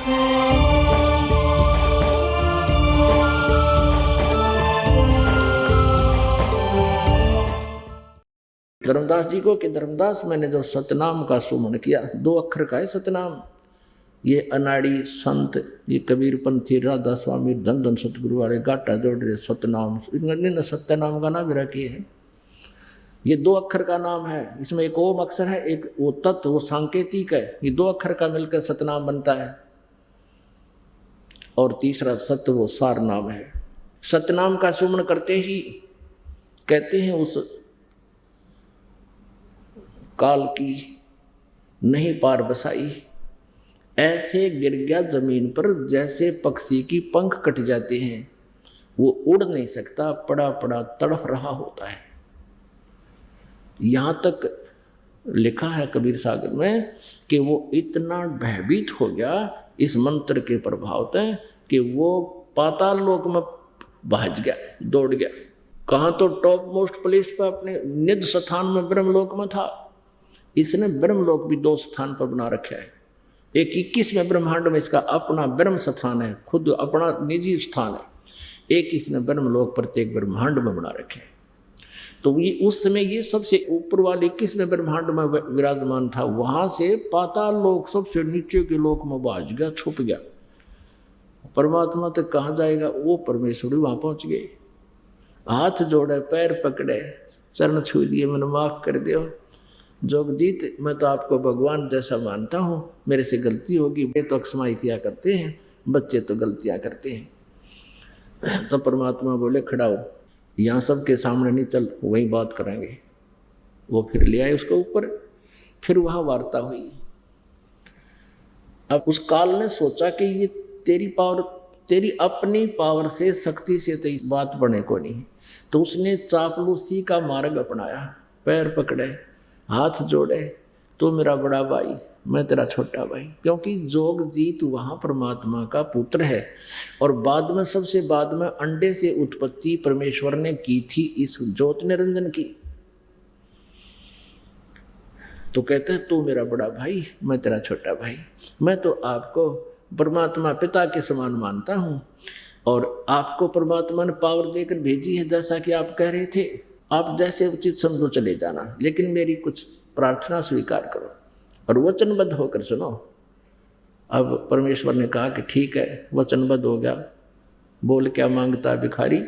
धर्मदास जी को कि धर्मदास मैंने जो सतनाम का सुमन किया, 2 अक्षर का है सतनाम। ये अनाड़ी संत, ये कबीर पंथी, राधा स्वामी, धन धन सतगुरु वाले गाटा जोड़ रहे सतनाम, इन्होंने सत्यनाम का नाम रखी है। ये 2 अक्षर का नाम है, इसमें एक ओम अक्षर है, एक वो तत्व, वो सांकेतिक है। ये 2 अक्षर का मिलकर सतनाम बनता है, और तीसरा सत्य, वो सार नाम है। सतनाम का सुमन करते ही कहते हैं उस काल की नहीं पार बसाई, ऐसे गिर गया जमीन पर जैसे पक्षी की पंख कट जाते हैं, वो उड़ नहीं सकता, पड़ा पड़ा तड़फ रहा होता है। यहां तक लिखा है कबीर सागर में कि वो इतना भयभीत हो गया इस मंत्र के प्रभाव से कि वो पाताल लोक में भाग गया, दौड़ गया। कहाँ तो टॉप मोस्ट प्लेस पर अपने निज स्थान में ब्रह्मलोक में था। इसने ब्रह्मलोक भी 2 स्थान पर बना रखा है। एक 21वें ब्रह्मांड में इसका अपना ब्रह्म स्थान है, खुद अपना निजी स्थान है। एक इसने ब्रह्मलोक प्रत्येक ब्रह्मांड में बना रखे है। तो ये उस समय ये सबसे ऊपर वाले 21वें ब्रह्मांड में विराजमान था, वहां से पाताल लोक सबसे नीचे के लोक में बाज गया, छुप गया। परमात्मा तक कहाँ जाएगा? वो परमेश्वर वहां पहुंच गए। हाथ जोड़े, पैर पकड़े, चरण छू दिए, मैंने माफ कर दियो जोगजीत, मैं तो आपको भगवान जैसा मानता हूँ, मेरे से गलती होगी। वे तो अक्षमाई किया करते हैं, बच्चे तो गलतियाँ करते हैं। तो परमात्मा बोले खड़ा हो, यहाँ सबके सामने नहीं, चल वही बात करेंगे। वो फिर ले आए उसको ऊपर, फिर वहाँ वार्ता हुई। अब उस काल ने सोचा कि ये तेरी पावर, तेरी अपनी पावर से, शक्ति से तो इस बात बने को नहीं। तो उसने चापलूसी का मार्ग अपनाया, पैर पकड़े, हाथ जोड़े, तो मेरा बड़ा भाई, मैं तेरा छोटा भाई। क्योंकि जोगजीत वहाँ परमात्मा का पुत्र है, और बाद में, सबसे बाद में अंडे से उत्पत्ति परमेश्वर ने की थी इस ज्योत निरंजन की। तो कहते हैं तू मेरा बड़ा भाई, मैं तेरा छोटा भाई। मैं तो आपको परमात्मा पिता के समान मानता हूँ, और आपको परमात्मा ने पावर देकर भेजी है, जैसा कि आप कह रहे थे। आप जैसे उचित समझो चले जाना, लेकिन मेरी कुछ प्रार्थना स्वीकार करो और वचनबद्ध होकर सुनो। अब परमेश्वर ने कहा कि ठीक है, वचनबद्ध हो गया। बोल क्या मांगता भिखारी?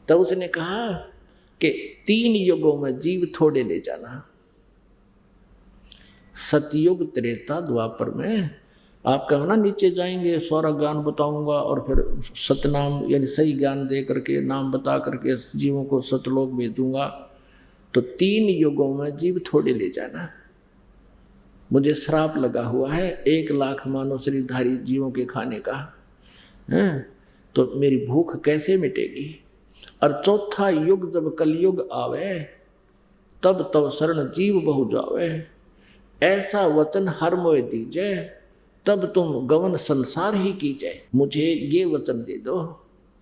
तब उसने कहा कि 3 युगों में जीव थोड़े ले जाना, सतयुग, त्रेता, द्वापर में। आप कहो ना नीचे जाएंगे, सारा ज्ञान बताऊंगा, और फिर सतनाम यानी सही ज्ञान दे करके, नाम बता करके जीवों को सतलोक भेजूंगा। तो 3 युगों में जीव थोड़े ले जाना। मुझे श्राप लगा हुआ है 1 लाख मानव शरीरधारी जीवों के खाने का है, तो मेरी भूख कैसे मिटेगी? और 4था युग जब कलयुग आवे, तब तब शरण जीव बहु जावे। ऐसा वचन हर मोय दीजे, तब तुम गवन संसार ही कीजिए। मुझे ये वचन दे दो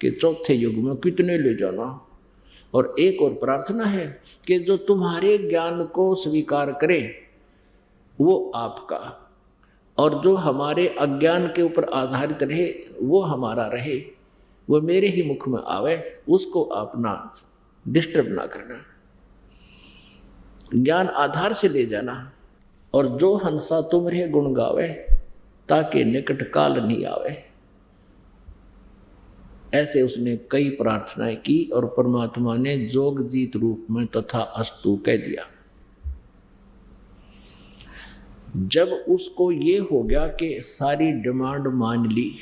कि 4थे युग में कितने ले जाना। और एक और प्रार्थना है कि जो तुम्हारे ज्ञान को स्वीकार करे वो आपका, और जो हमारे अज्ञान के ऊपर आधारित रहे वो हमारा रहे, वो मेरे ही मुख में आवे, उसको आप ना डिस्टर्ब ना करना। ज्ञान आधार से ले जाना। और जो हंसा तुम्हारे गुण गावे, ताकि निकट काल नहीं आवे। ऐसे उसने कई प्रार्थनाएं की, और परमात्मा ने जोगजीत रूप में तथा अस्तु कह दिया। जब उसको ये हो गया कि सारी डिमांड मान ली,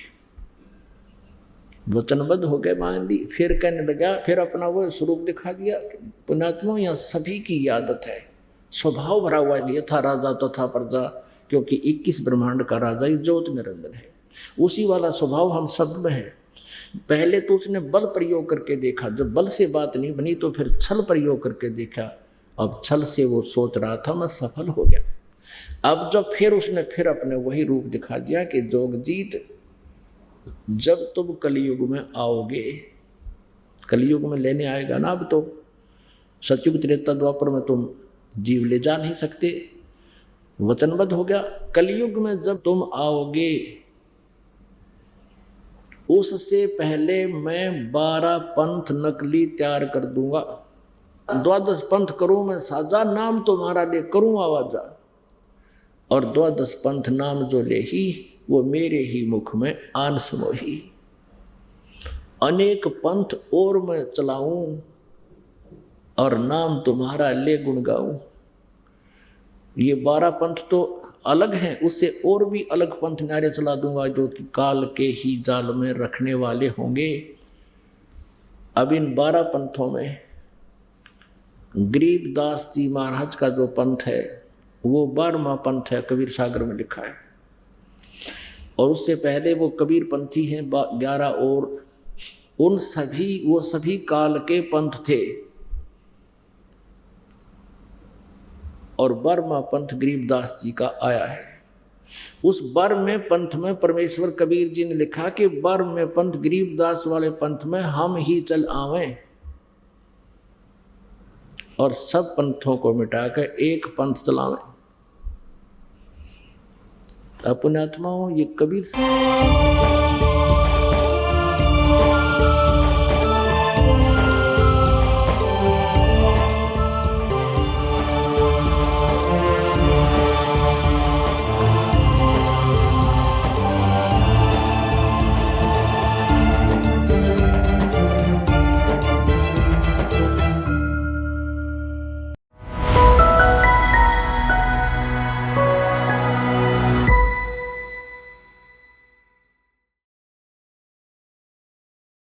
वचनबद्ध हो गए, मान ली, फिर कहने लगा, फिर अपना वो स्वरूप दिखा दिया। पुण्यात्मा, यहाँ सभी की आदत है, स्वभाव भरा हुआ है, यथा राजा तथा प्रजा, क्योंकि 21 ब्रह्मांड का राजा ही ज्योत निरंजन है। उसी वाला स्वभाव हम सब में है। पहले तो उसने बल प्रयोग करके देखा, जब बल से बात नहीं बनी तो फिर छल प्रयोग करके देखा। अब छल से वो सोच रहा था मैं सफल हो गया। अब जब फिर उसने फिर अपने वही रूप दिखा दिया कि जोगजीत, जब तुम कलयुग में आओगे, कलयुग में लेने आएगा ना, अब तो सतयुग त्रेता द्वापर में तुम जीव ले जा नहीं सकते, वचनबद्ध हो गया। कलयुग में जब तुम आओगे उससे पहले मैं 12 पंथ नकली तैयार कर दूंगा। 12 पंथ करूं मैं साजा, नाम तुम्हारा ले करूं आवाजा। और 12 पंथ नाम जो ले ही, वो मेरे ही मुख में आन समोही। अनेक पंथ और मैं चलाऊं और नाम तुम्हारा ले गुण गाऊं। ये 12 पंथ तो अलग हैं, उससे और भी अलग पंथ नारे चला दूंगा जो कि काल के ही जाल में रखने वाले होंगे। अब इन 12 पंथों में गरीबदास जी महाराज का जो पंथ है वो 12वां पंथ है, कबीर सागर में लिखा है। और उससे पहले वो कबीर पंथी हैं 11 और वो सभी काल के पंथ थे। और 12वां पंथ गरीबदास जी का आया है। उस 12वें पंथ में परमेश्वर कबीर जी ने लिखा कि 12वें पंथ गरीबदास वाले पंथ में हम ही चल आवें और सब पंथों को मिटाकर एक पंथ चलावें। अपने आत्माओं, ये कबीर